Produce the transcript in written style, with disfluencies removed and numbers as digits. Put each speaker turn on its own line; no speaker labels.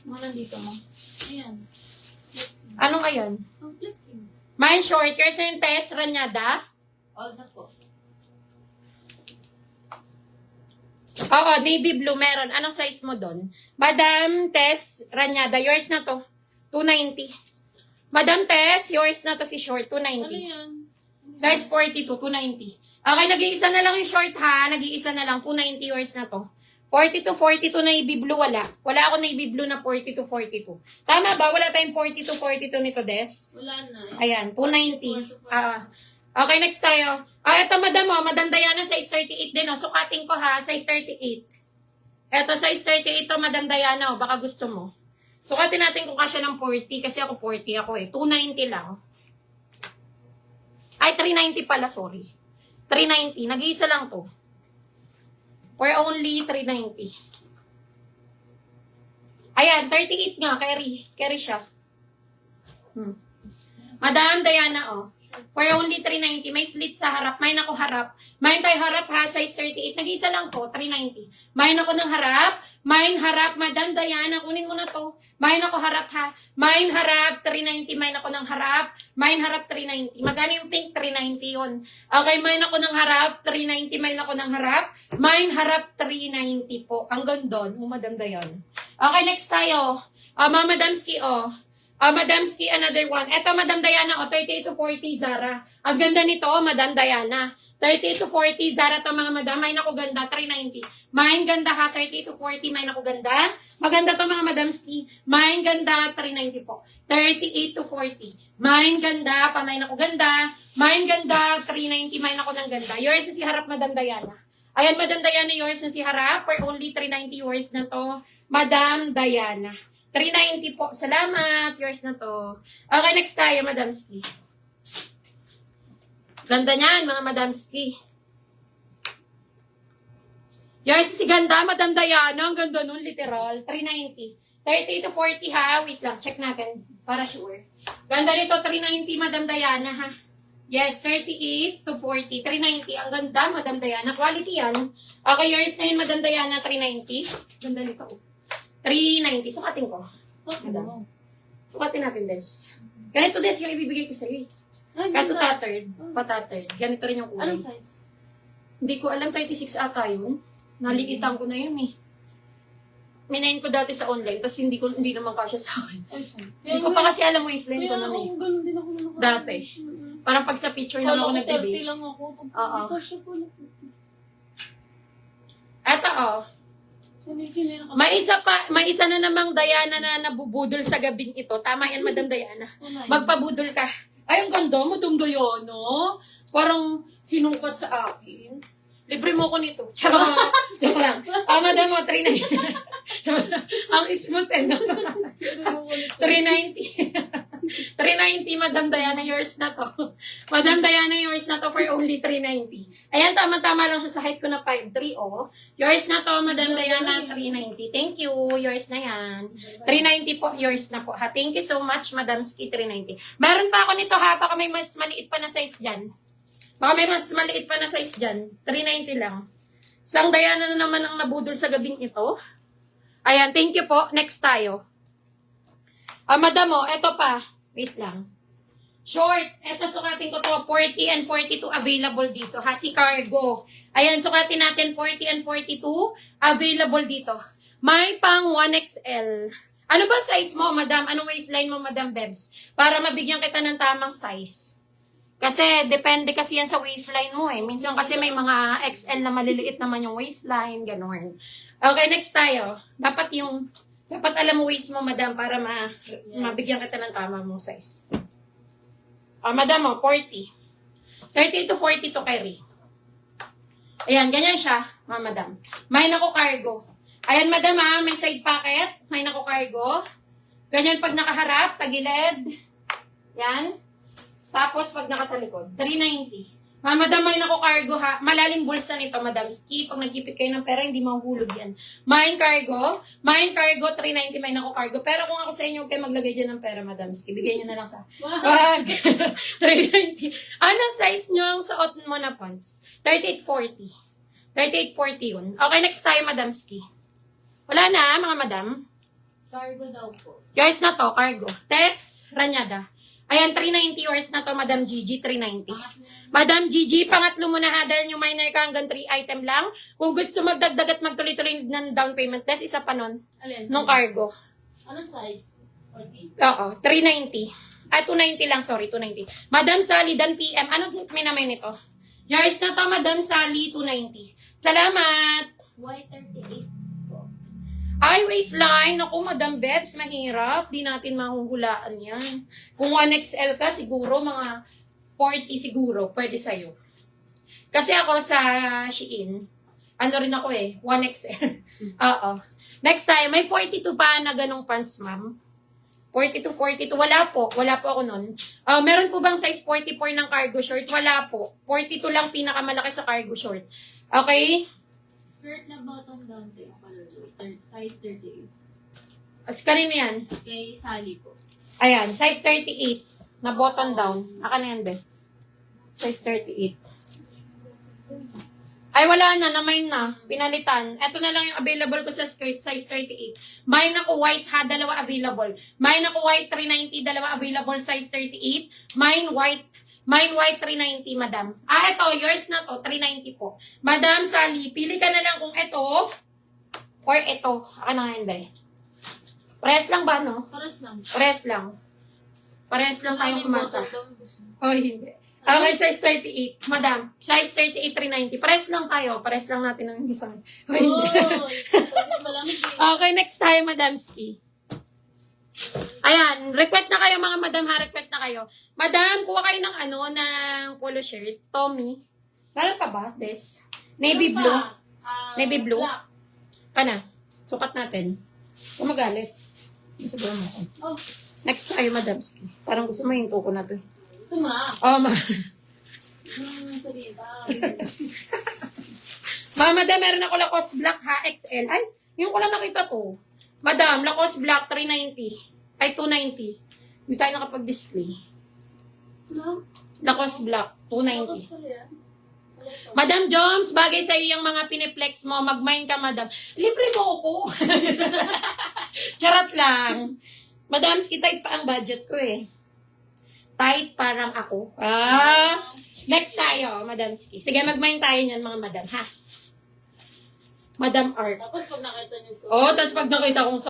Mga nandito mo. Ayan. Flexing.
Anong ayan?
Ang flexing.
Mine short. Yours na yung test, Ranyada?
All na po.
Oo, navy blue meron. Anong size mo doon? Madam Tess, Ranyada, yours na to. 290. Madam Tess, yours na to si short, 290.
Ano yan?
Size 42, 290. Okay, nag-iisa na lang yung short ha. Nag-iisa na lang, 290 yours na to. 42, 42 navy blue, wala. Wala ako navy blue na 42, 42. Tama ba? Wala tayong 42, 42 nito, Des?
Wala na.
Ayan, 290. Okay, next tayo. Ito, madam, Madam Diana, size 38 din, Sukatin ko, ha, size 38. Ito, size 38 to, Madam Diana, baka gusto mo. Sukatin natin kung kasya ng 40, kasi ako 40 ako, 290 lang. Ay, 390 pala, sorry. 390, nag-iisa lang to. For only 390. Ayan, 38 nga, carry siya. Madam Diana, for only 390. May slit sa harap. May ako harap. May tayo harap ha, size 38. Nag-iisa lang po, 390. May ako ng harap. May harap, Madam Diana. Kunin mo na to. May ako harap ha. May harap, 390. May ako ng harap. May harap, 390. Magkano yung pink? 390 yun. Okay, may ako ng harap. 390. May ako ng harap. May harap, 390 po. Hanggang doon, Madam Diana. Okay, next tayo. Mama Damski, Madamski, another one. Eto, Madam Diana, 38 to 40, Zara. Ang ganda nito, Madam Diana. 38 to 40, Zara to mga madam. May naku ganda, 390. May ganda ha, 38 to 40, may naku ganda. Maganda to mga Madamski. May ganda, 390 po. 38 to 40. May ganda, may naku ganda. May ganda, 390, may naku ng ganda. Yours na si harap, Madam Diana. Ayan, Madam Diana, yours na si harap. For only 390, yours na to, Madam Diana. 390 po. Salamat. Yours na to. Okay, next tayo, Madamski. Ganda niyan, mga Madamski. Yours si ganda, Madam Diana. Ang ganda nun, literal. 390. 30 to 40 ha. Wait lang, check natin. Para sure. Ganda nito, 390, Madam Diana ha. Yes, 38 to 40. 390. Ang ganda, Madam Diana. Quality yan. Okay, yours na yun, Madam Diana. 390. Ganda nito. 390. Sukatin ko. Madam. Sukatin natin, Des. Ganito, Des, yung ibibigay ko sa'yo. Kaso tattered. Patattered. Ganito rin yung kulay.
Anong size?
Hindi ko alam, 36 ata yun. Nalikitan ko na yun eh. Minayin ko dati sa online, tapos hindi naman kasya sa akin. Hindi ko pa kasi alam mo waistline ko na eh.
Ganun din ako na
Dati. Parang pag sa picture lang ako nag-base.
30 lang ako.
Oo.
Kasya ko na.
Eto may isa na namang Diana na nabubudol sa gabing ito. Tama yan, Madam Diana. Magpabudol ka. Ay, ang ganda, Madam Diana. Parang sinungkot sa akin. Libre mo ko nito. Charot. Joke lang. Madam mo, 390. Ang smooth eh, no? 390. 390, Madam Diana, yours na to. Madam Diana, yours na to for only 390. Ayan, tama-tama lang siya sa height ko na 5'3", Yours na to, Madam Diana, 390. Thank you. Yours na yan. 390 po, yours na po. Ha, thank you so much, Madam Ski, 390. Meron pa ako nito, ha? Baka may mas maliit pa na size dyan. Baka may mas maliit pa na size dyan. 390 lang. Isang Diana na naman ang nabudol sa gabing ito. Ayan, thank you po. Next tayo. Madam, eto pa. Wait lang. Short. Eto, sukatin ko to. 40 and 42 available dito. Si cargo. Ayan, sukatin natin 40 and 42 available dito. May pang 1XL. Ano ba size mo, Madam? Anong waistline mo, Madam Bebs? Para mabigyan kita ng tamang size. Kasi, depende kasi yan sa waistline mo eh. Minsan kasi may mga XL na maliliit naman yung waistline, gano'n. Okay, next tayo. Dapat alam mo waist mo, Madam, para mabigyan kita ng tama mong size. Madam, 40. 30 to 40 to carry. Ayan, ganyan siya, Madam. May nako cargo. Ayan, Madam, may side pocket. May nako cargo. Ganyan pag nakaharap, tagilid. Yan. Tapos, pag nakatalikod, 390. Madam, may nako cargo ha. Malalim bulsa nito, Madam Ski. Pag nagkipit kayo ng pera, hindi mahulog yan. May cargo, 390, may nako cargo. Pero kung ako sa inyo, huwag kayo maglagay dyan ng pera, Madam Ski. Bigay nyo na lang sa 390. Ano size nyo ang suot mo na pants? 3840. 3840 yun. Okay, next tayo, Madam Ski. Wala na, mga Madam.
Cargo daw po.
Yours na to, cargo. Tess Ranyada. Ayan, 390 yours na to, Madam Gigi, 390. Madam Gigi, pangatlo mo na ha, dahil yung minor ka hanggang 3 item lang. Kung gusto magdagdag at magtuloy-tuloy ng down payment, Tess, isa pa nun.
Alin?
Nung cargo.
Anong size? 40.
Oo, 390. 290 lang, sorry, 290. Madam Sally, Dan PM. Ano may naman nito? Yours na to, Madam Sally, 290. Salamat!
Y38 po.
Ay, waistline. Ako, Madam Bebs, mahirap. Di natin mahuhulaan yan. Kung 1XL ka, siguro mga 40 siguro. Pwede sa'yo. Kasi ako sa Shein, ano rin ako 1XL. Oo. Next time, may 42 pa na ganong pants, ma'am. 42, 42. Wala po. Wala po ako nun. Meron po bang size 44 ng cargo short? Wala po. 42 lang pinakamalaki sa cargo short. Okay?
Skirt na button down to yung color. Size 38.
As kanino yan?
Kay Sally po.
Ayan, size 38. Na button down. Aka na yan, Beth. Size 38. Ay, wala na. Namay na. Pinalitan. Ito na lang yung available ko sa skirt. Size 38. Mine ako white ha. Dalawa available. Mine ako white 390. Dalawa available. Size 38. Mine white 390, madam. Ito. Yours na to. 390 po. Madam Sally, pili ka na lang kung ito or ito. Aka na nga yan, Beth. Press lang ba, no?
Paras lang.
Press lang. Pares lang tayong kumasa. Oh, hindi. Okay, size 38. Madam, size 38, 390. Pares lang tayo. Pares lang natin ng isang. Oh, hindi. Okay, next tayo, Madam Ski. Ayan, request na kayo mga madam ha, request na kayo. Madam, kuha kayo ng ng polo shirt. Tommy. Meron pa ba? This. Navy blue. Navy blue. Kana. Sukat natin. Kumagalit. Sabihin mo ako.
Oh.
Next tayo, Madam Ski. Parang gusto mo yung tuko na to.
Tuma.
Oh,
Sabihin ba?
Madam, meron ako Lacoste Black ha, XL. Ay, yung ko lang nakita to. Madam, Lacoste Black, 390. Ay, 290. Hindi tayo nakapag-display.
No?
Lacoste Black, 290.
Tapos pala yan.
Madam Joms, bagay sa iyo yung mga piniplex mo. Mag-mine ka, Madam. Libre mo ako. Charot lang. Madam, tight pa ang budget ko Tight parang ako. Next tayo, Madam Ski. Sige, mag-mine tayo niyan, mga madam, ha? Madam Art.
Tapos pag nakita niyo
Tapos pag nakita kong